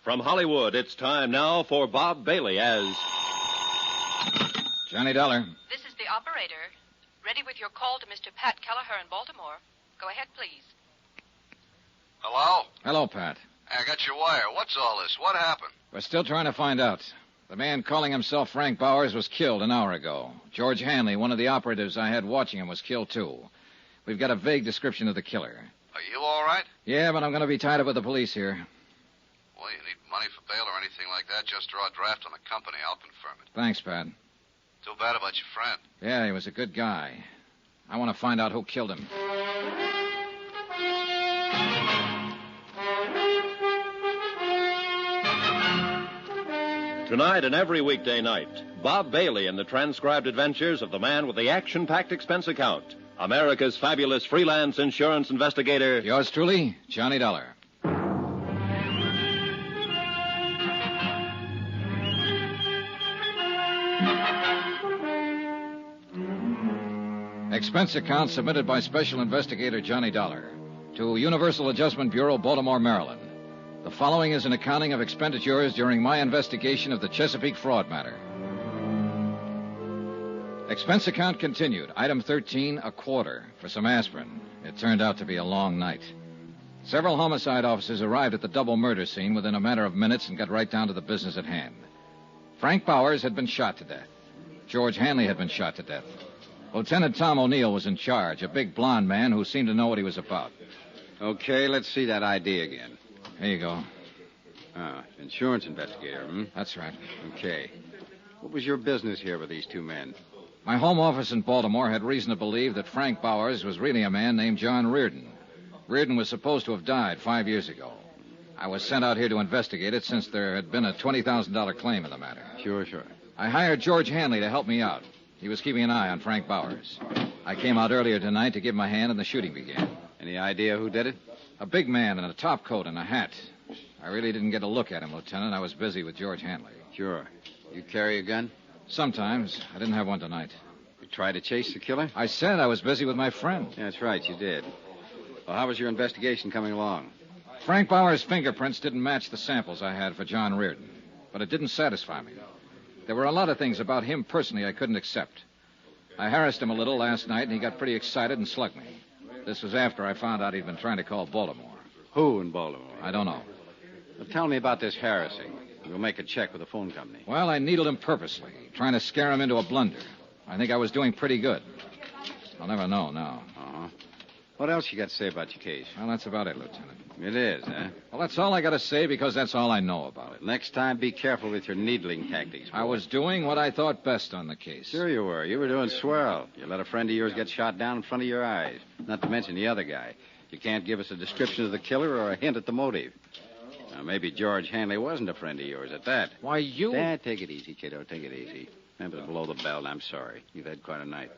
From Hollywood, it's time now for Bob Bailey as... Johnny Dollar. This is the operator. Ready with your call to Mr. Pat Kelleher in Baltimore. Go ahead, please. Hello? Hello, Pat. I got your wire. What's all this? What happened? We're still trying to find out. The man calling himself Frank Bowers was killed an hour ago. George Hanley, one of the operatives I had watching him, was killed, too. We've got a vague description of the killer. Are you all right? Yeah, but I'm going to be tied up with the police here. Well, you need money for bail or anything like that, just draw a draft on the company. I'll confirm it. Thanks, Pat. Too bad about your friend. Yeah, he was a good guy. I want to find out who killed him. Tonight and every weekday night, Bob Bailey in the transcribed adventures of the man with the action-packed expense account, America's fabulous freelance insurance investigator. Yours truly, Johnny Dollar. Expense account submitted by Special Investigator Johnny Dollar to Universal Adjustment Bureau, Baltimore, Maryland. The following is an accounting of expenditures during my investigation of the Chesapeake fraud matter. Expense account continued. Item 13, a quarter for some aspirin. It turned out to be a long night. Several homicide officers arrived at the double murder scene within a matter of minutes and got right down to the business at hand. Frank Bowers had been shot to death. George Hanley had been shot to death. Lieutenant Tom O'Neill was in charge, a big blond man who seemed to know what he was about. Okay, let's see that ID again. Here you go. Insurance investigator, That's right. Okay. What was your business here with these two men? My home office in Baltimore had reason to believe that Frank Bowers was really a man named John Reardon. Reardon was supposed to have died 5 years ago. I was sent out here to investigate it since there had been a $20,000 claim in the matter. Sure. I hired George Hanley to help me out. He was keeping an eye on Frank Bowers. I came out earlier tonight to give him a hand, and the shooting began. Any idea who did it? A big man in a top coat and a hat. I really didn't get a look at him, Lieutenant. I was busy with George Hanley. Sure. You carry a gun? Sometimes. I didn't have one tonight. You tried to chase the killer? I said I was busy with my friend. Yeah, that's right, you did. Well, how was your investigation coming along? Frank Bowers' fingerprints didn't match the samples I had for John Reardon, but it didn't satisfy me. There were a lot of things about him personally I couldn't accept. I harassed him a little last night, and he got pretty excited and slugged me. This was after I found out he'd been trying to call Baltimore. Who in Baltimore? I don't know. Well, tell me about this harassing. We'll make a check with the phone company. Well, I needled him purposely, trying to scare him into a blunder. I think I was doing pretty good. I'll never know now. Uh-huh. What else you got to say about your case? Well, that's about it, Lieutenant. It is, huh? Well, that's all I got to say because that's all I know about it. Next time, be careful with your needling tactics. Boy. I was doing what I thought best on the case. Sure you were. You were doing swell. You let a friend of yours get shot down in front of your eyes. Not to mention the other guy. You can't give us a description of the killer or a hint at the motive. Now, maybe George Hanley wasn't a friend of yours at that. Why, you... Dad, take it easy, kiddo. Take it easy. Remember to blow the bell. I'm sorry. You've had quite a night.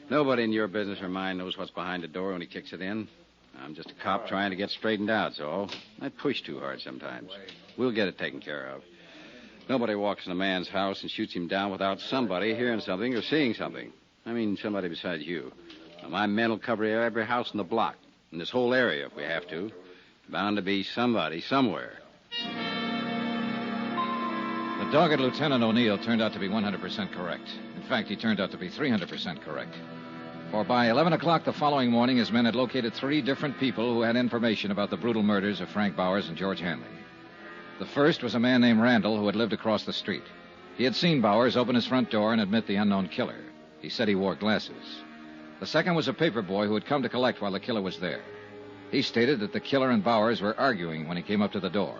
Nobody in your business or mine knows what's behind the door when he kicks it in. I'm just a cop trying to get straightened out, so I push too hard sometimes. We'll get it taken care of. Nobody walks in a man's house and shoots him down without somebody hearing something or seeing something. I mean, somebody besides you. Now, my men will cover every house in the block, in this whole area if we have to. Bound to be somebody somewhere. The dogged Lieutenant O'Neill turned out to be 100% correct. In fact, he turned out to be 300% correct. For by 11 o'clock the following morning, his men had located 3 different people who had information about the brutal murders of Frank Bowers and George Hanley. The first was a man named Randall who had lived across the street. He had seen Bowers open his front door and admit the unknown killer. He said he wore glasses. The second was a paper boy who had come to collect while the killer was there. He stated that the killer and Bowers were arguing when he came up to the door.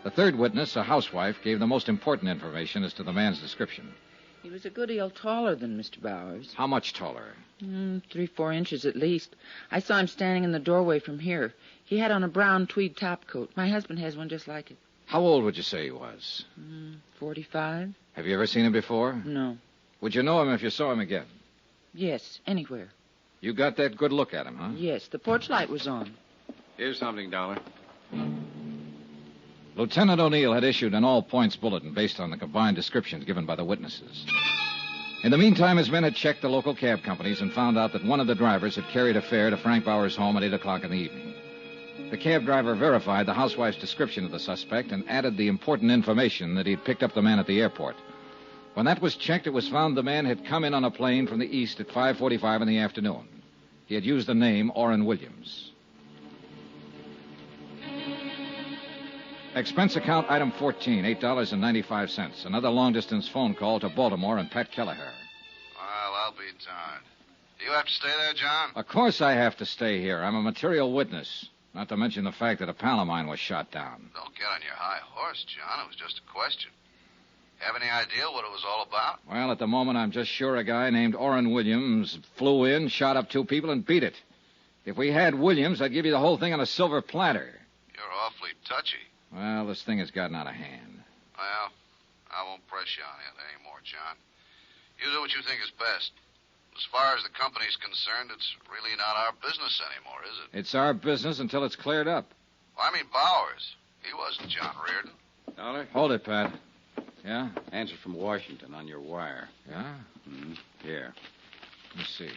The third witness, a housewife, gave the most important information as to the man's description. He was a good deal taller than Mr. Bowers. How much taller? 3-4 inches at least. I saw him standing in the doorway from here. He had on a brown tweed topcoat. My husband has one just like it. How old would you say he was? 45. Have you ever seen him before? No. Would you know him if you saw him again? Yes, anywhere. You got that good look at him, huh? Yes, the porch light was on. Here's something, Dollar. Lieutenant O'Neill had issued an all-points bulletin based on the combined descriptions given by the witnesses. In the meantime, his men had checked the local cab companies and found out that one of the drivers had carried a fare to Frank Bowers' home at 8 o'clock in the evening. The cab driver verified the housewife's description of the suspect and added the important information that he'd picked up the man at the airport. When that was checked, it was found the man had come in on a plane from the east at 5:45 in the afternoon. He had used the name Orrin Williams. Expense account item 14, $8.95. Another long-distance phone call to Baltimore and Pat Kelleher. Well, I'll be darned. Do you have to stay there, John? Of course I have to stay here. I'm a material witness. Not to mention the fact that a pal of mine was shot down. Don't get on your high horse, John. It was just a question. Have any idea what it was all about? Well, at the moment, I'm just sure a guy named Orrin Williams flew in, shot up 2 people, and beat it. If we had Williams, I'd give you the whole thing on a silver platter. You're awfully touchy. Well, this thing has gotten out of hand. Well, I won't press you on it anymore, John. You do what you think is best. As far as the company's concerned, it's really not our business anymore, is it? It's our business until it's cleared up. Well, I mean Bowers. He wasn't John Reardon. Dollar? Hold it, Pat. Yeah? Answer from Washington on your wire. Yeah? Mm-hmm. Here. Let me see.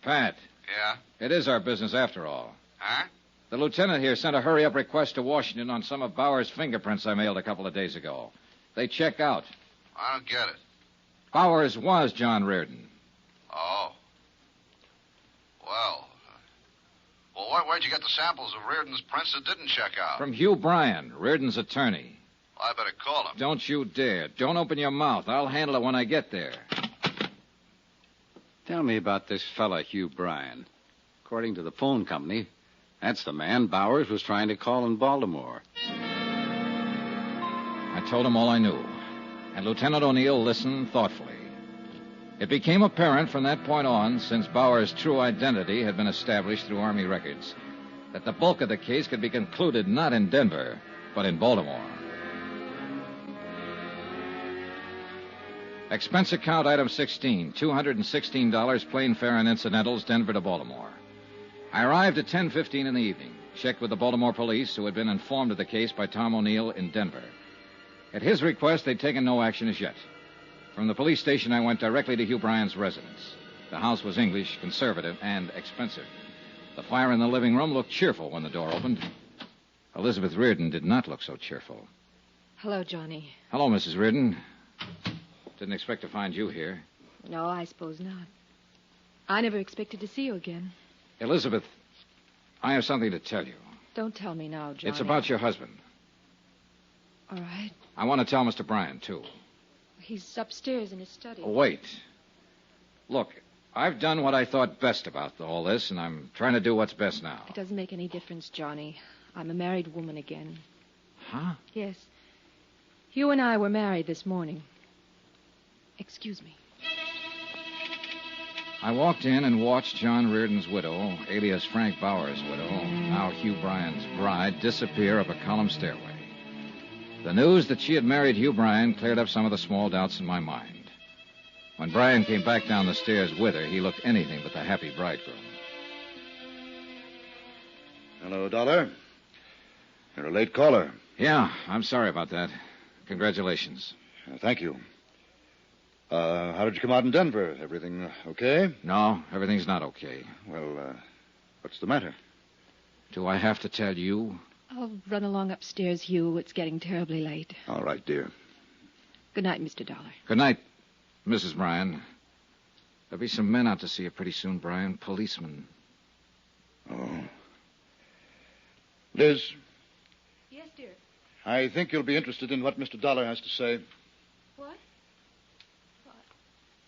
Pat, Yeah? it is our business after all. Huh? The lieutenant here sent a hurry-up request to Washington on some of Bauer's fingerprints I mailed a couple of days ago. They check out. I don't get it. Bowers was John Reardon. Oh. Well, where'd you get the samples of Reardon's prints that didn't check out? From Hugh Bryan, Reardon's attorney. Well, I better call him. Don't you dare. Don't open your mouth. I'll handle it when I get there. Tell me about this fella, Hugh Bryan. According to the phone company, that's the man Bowers was trying to call in Baltimore. I told him all I knew, and Lieutenant O'Neill listened thoughtfully. It became apparent from that point on, since Bauer's true identity had been established through Army records, that the bulk of the case could be concluded not in Denver, but in Baltimore. Expense account item 16, $216 plane fare and incidentals, Denver to Baltimore. I arrived at 10:15 in the evening, checked with the Baltimore police, who had been informed of the case by Tom O'Neill in Denver. At his request, they'd taken no action as yet. From the police station, I went directly to Hugh Bryan's residence. The house was English, conservative, and expensive. The fire in the living room looked cheerful when the door opened. Elizabeth Reardon did not look so cheerful. Hello, Johnny. Hello, Mrs. Reardon. Didn't expect to find you here. No, I suppose not. I never expected to see you again. Elizabeth, I have something to tell you. Don't tell me now, Johnny. It's about your husband. All right. I want to tell Mr. Bryan, too. He's upstairs in his study. Oh, wait. Look, I've done what I thought best about all this, and I'm trying to do what's best now. It doesn't make any difference, Johnny. I'm a married woman again. Huh? Yes. Hugh and I were married this morning. Excuse me. I walked in and watched John Reardon's widow, alias Frank Bauer's widow, now Hugh Bryan's bride, disappear up a column stairway. The news that she had married Hugh Bryan cleared up some of the small doubts in my mind. When Bryan came back down the stairs with her, he looked anything but the happy bridegroom. Hello, Dollar. You're a late caller. Yeah, I'm sorry about that. Congratulations. Thank you. How did you come out in Denver? Everything okay? No, everything's not okay. Well, what's the matter? Do I have to tell you? I'll run along upstairs, Hugh. It's getting terribly late. All right, dear. Good night, Mr. Dollar. Good night, Mrs. Bryan. There'll be some men out to see you pretty soon, Bryan. Policemen. Oh. Liz, Yes, dear. I think you'll be interested in what Mr. Dollar has to say. What?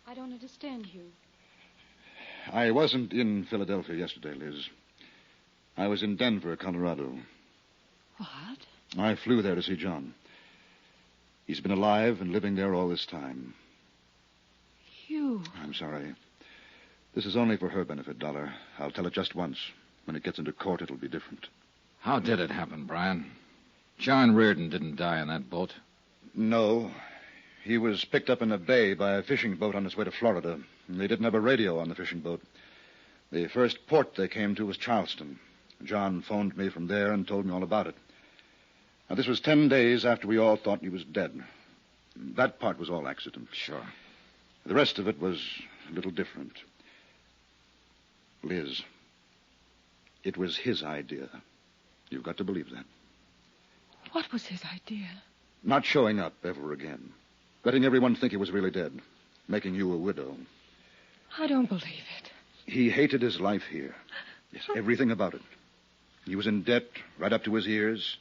I don't understand, Hugh. I wasn't in Philadelphia yesterday, Liz. I was in Denver, Colorado. What? I flew there to see John. He's been alive and living there all this time. Hugh. I'm sorry. This is only for her benefit, Dollar. I'll tell it just once. When it gets into court, it'll be different. How did it happen, Bryan? John Reardon didn't die in that boat. No. He was picked up in a bay by a fishing boat on his way to Florida. And they didn't have a radio on the fishing boat. The first port they came to was Charleston. John phoned me from there and told me all about it. Now, this was 10 days after we all thought he was dead. That part was all accident. Sure. The rest of it was a little different. Liz, It was his idea. You've got to believe that. What was his idea? Not showing up ever again. Letting everyone think he was really dead. Making you a widow. I don't believe it. He hated his life here. Yes, everything about it. He was in debt right up to his ears.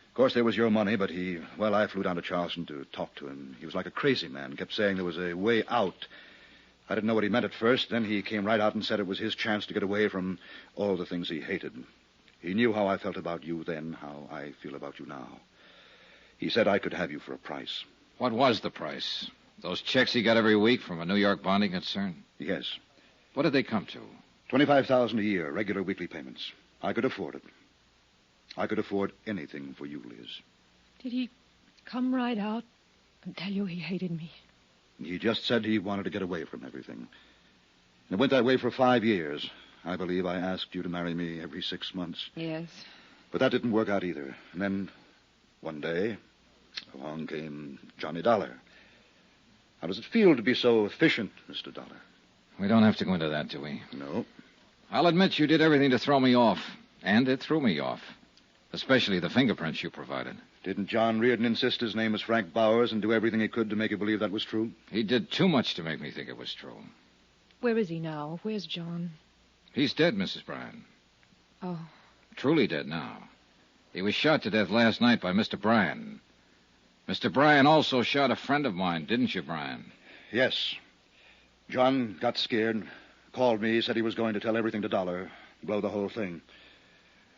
Of course, there was your money, but I flew down to Charleston to talk to him. He was like a crazy man, kept saying there was a way out. I didn't know what he meant at first. Then he came right out and said it was his chance to get away from all the things he hated. He knew how I felt about you then, how I feel about you now. He said I could have you for a price. What was the price? Those checks he got every week from a New York bonding concern? Yes. What did they come to? $25,000 a year, regular weekly payments. I could afford it. I could afford anything for you, Liz. Did he come right out and tell you he hated me? He just said he wanted to get away from everything. And it went that way for 5 years. I believe I asked you to marry me every 6 months. Yes. But that didn't work out either. And then, one day, along came Johnny Dollar. How does it feel to be so efficient, Mr. Dollar? We don't have to go into that, do we? No. I'll admit you did everything to throw me off. And it threw me off. Especially the fingerprints you provided. Didn't John Reardon insist his name was Frank Bowers and do everything he could to make you believe that was true? He did too much to make me think it was true. Where is he now? Where's John? He's dead, Mrs. Bryan. Oh. Truly dead now. He was shot to death last night by Mr. Bryan. Mr. Bryan also shot a friend of mine, didn't you, Bryan? Yes. John got scared, called me, said he was going to tell everything to Dollar, blow the whole thing.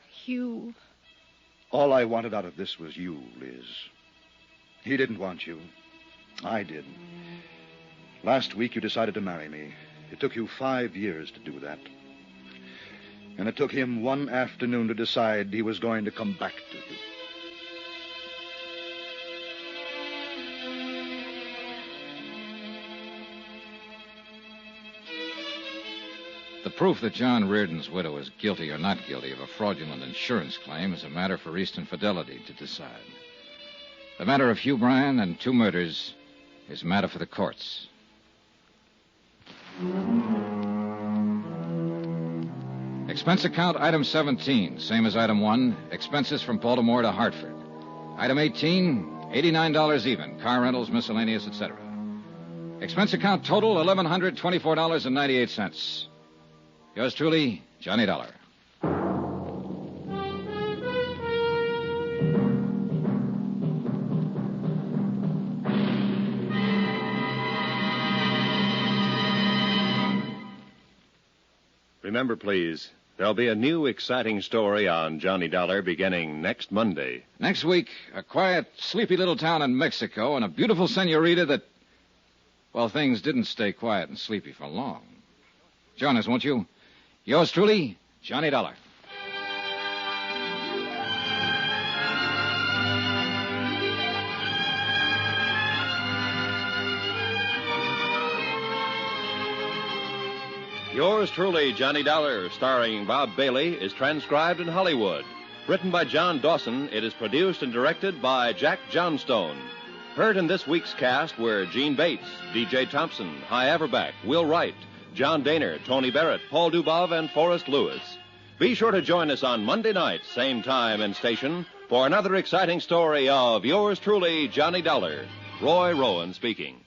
Hugh. All I wanted out of this was you, Liz. He didn't want you. I did. Last week you decided to marry me. It took you 5 years to do that. And it took him one afternoon to decide he was going to come back to you. The proof that John Reardon's widow is guilty or not guilty of a fraudulent insurance claim is a matter for Eastern Fidelity to decide. The matter of Hugh Bryan and 2 murders is a matter for the courts. Expense account item 17, same as item 1, expenses from Baltimore to Hartford. Item 18, $89 even, car rentals, miscellaneous, etc. Expense account total, $1,124.98. Yours truly, Johnny Dollar. Remember, please, there'll be a new exciting story on Johnny Dollar beginning next Monday. Next week, a quiet, sleepy little town in Mexico and a beautiful senorita that... Well, things didn't stay quiet and sleepy for long. Join us, won't you? Yours truly, Johnny Dollar. Yours truly, Johnny Dollar, starring Bob Bailey, is transcribed in Hollywood. Written by John Dawson, it is produced and directed by Jack Johnstone. Heard in this week's cast were Gene Bates, D.J. Thompson, Hy Averback, Will Wright, John Daner, Tony Barrett, Paul Dubov, and Forrest Lewis. Be sure to join us on Monday night, same time and station, for another exciting story of Yours truly, Johnny Dollar. Roy Rowan speaking.